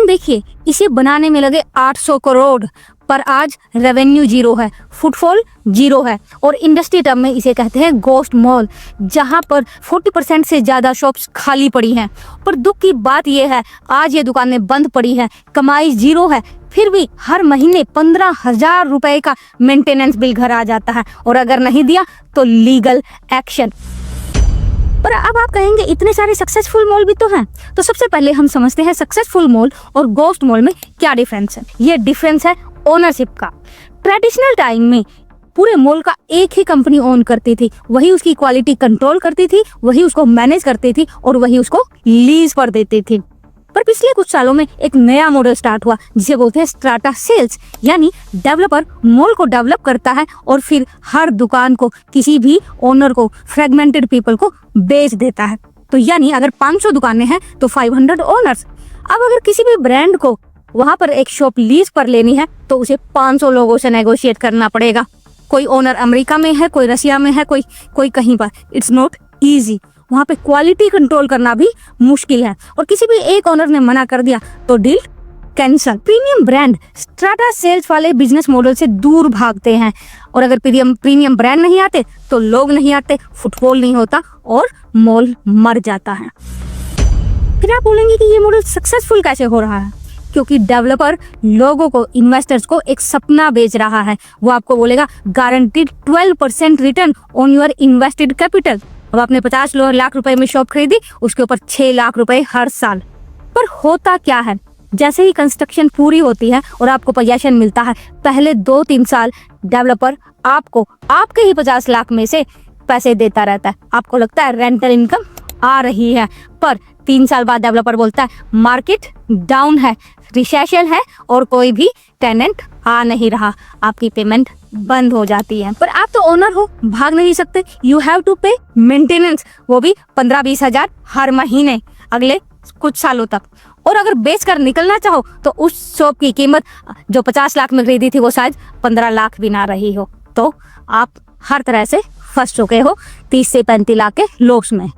लेकिन देखिए इसे बनाने में लगे 800 करोड़, पर आज रेवेन्यू जीरो है, फुटफॉल जीरो है। और इंडस्ट्री टर्म में इसे कहते हैं गोस्ट मॉल, जहां पर 40% से ज़्यादा शॉप्स खाली पड़ी हैं। पर दुख की बात यह है आज ये दुकानें बंद पड़ी हैं, कमाई जीरो है, फिर भी हर महीने 15,000 रुपए का मेंटेनेंस बिल घर आ जाता है, और अगर नहीं दिया तो लीगल एक्शन। पर अब आप कहेंगे इतने सारे सक्सेसफुल मॉल भी तो हैं, तो सबसे पहले हम समझते हैं सक्सेसफुल मॉल और गोस्ट मॉल में क्या डिफरेंस है। ये डिफरेंस है ओनरशिप का। ट्रेडिशनल टाइम में पूरे मॉल का एक ही कंपनी ओन करती थी, वही उसकी क्वालिटी कंट्रोल करती थी, वही उसको मैनेज करती थी और वही उसको लीज पर देती थी। पर पिछले कुछ सालों में एक नया मॉडल स्टार्ट हुआ जिसे बोलते हैं स्ट्राटा सेल्स, यानी डेवलपर मॉल को डेवलप करता है और फिर हर दुकान को किसी भी ओनर को, फ्रेगमेंटेड पीपल को बेच देता है। तो यानी अगर 500 दुकानें हैं तो 500 ओनर्स। अब अगर किसी भी ब्रांड को वहां पर एक शॉप लीज पर लेनी है तो उसे 500 लोगों से नेगोशिएट करना पड़ेगा। कोई ओनर अमेरिका में है, कोई रशिया में है, कोई कहीं पर। It's not easy. वहाँ पे क्वालिटी कंट्रोल करना भी मुश्किल है, और किसी भी एक ओनर ने मना कर दिया तो deal cancel. Premium brand strata sales वाले बिजनेस मॉडल से दूर भागते हैं, और अगर प्रीमियम ब्रांड नहीं आते तो लोग नहीं आते, फुटफॉल नहीं होता और मॉल मर जाता है। फिर आप बोलेंगे कि ये मॉडल सक्सेसफुल कैसे हो रहा है? क्योंकि डेवलपर लोगों को, इन्वेस्टर्स को एक सपना बेच रहा है। वो आपको बोलेगा guaranteed 12% return on your invested capital. अब आपने 50 लाख रुपए में शॉप खरीदी, उसके ऊपर 6 लाख रुपए हर साल। पर होता क्या है, जैसे ही कंस्ट्रक्शन पूरी होती है और आपको पोजेशन मिलता है, पहले 2-3 साल डेवलपर आपको आपके ही 50 लाख में से पैसे देता रहता है। आपको लगता है रेंटल इनकम आ रही है, पर 3 साल बाद डेवलपर बोलता है मार्केट डाउन है, रिसेशन है और कोई भी टेनेंट आ नहीं रहा, आपकी पेमेंट बंद हो जाती है। पर आप तो ओनर हो, भाग नहीं सकते। यू हैव टू पे मेंटेनेंस, वो भी 15-20 हजार हर महीने अगले कुछ सालों तक। और अगर बेच कर निकलना चाहो तो उस शॉप की कीमत जो 50 लाख में खरीदी थी वो शायद 15 लाख भी ना रही हो, तो आप हर तरह से फंस चुके हो 30 से 35 लाख के लॉस में।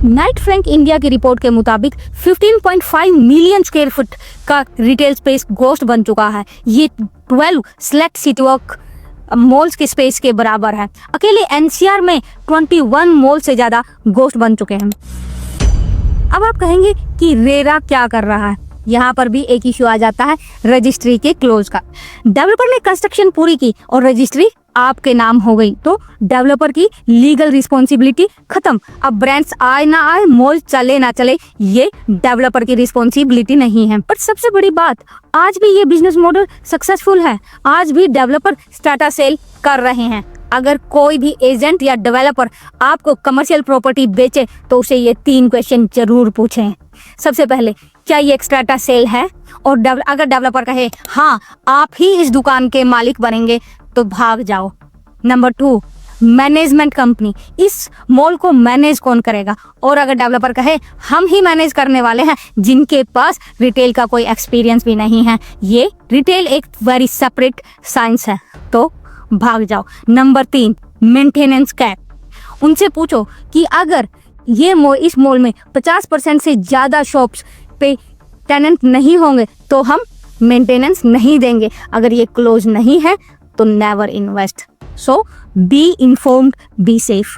नाइट फ्रैंक इंडिया की रिपोर्ट के मुताबिक 15.5 मिलियन स्क्वायर फुट का रिटेल स्पेस गोस्ट बन चुका है। ये 12 सेलेक्ट सिटी वॉक मॉल्स के स्पेस के बराबर है। अकेले एनसीआर में 21 मॉल से ज्यादा गोस्ट बन चुके हैं। अब आप कहेंगे कि रेरा क्या कर रहा है? यहाँ पर भी एक इश्यू आ जाता है रजिस्ट्री के क्लोज का। डेवलपर ने कंस्ट्रक्शन पूरी की और रजिस्ट्री आपके नाम हो गई, तो डेवलपर की लीगल रिस्पॉन्सिबिलिटी खत्म। अब ब्रांड्स आए ना आए, मॉल चले ना चले, ये डेवलपर की रिस्पॉन्सिबिलिटी नहीं है। पर सबसे बड़ी बात, आज भी ये बिजनेस मॉडल सक्सेसफुल है। आज भी डेवलपर स्ट्राटा सेल कर रहे हैं। अगर कोई भी एजेंट या डेवलपर आपको कमर्शियल प्रॉपर्टी बेचे तो उसे ये 3 क्वेश्चन जरूर पूछें। सबसे पहले, क्या ये स्ट्राटा सेल है? और अगर डेवलपर कहे हाँ आप ही इस दुकान के मालिक बनेंगे तो भाग जाओ। नंबर 2, मैनेजमेंट कंपनी, इस मॉल को मैनेज कौन करेगा? और अगर डेवलपर कहे हम ही मैनेज करने वाले हैं, जिनके पास रिटेल का कोई एक्सपीरियंस भी नहीं है, ये रिटेल एक वेरी सेपरेट साइंस है, तो भाग जाओ। नंबर 3, मेंटेनेंस कैप, उनसे पूछो कि अगर ये इस मॉल में 50% से ज्यादा शॉप्स पे टेनेंट नहीं होंगे तो हम मेंटेनेंस नहीं देंगे। अगर ये क्लोज नहीं है तो never invest. So be informed, be safe.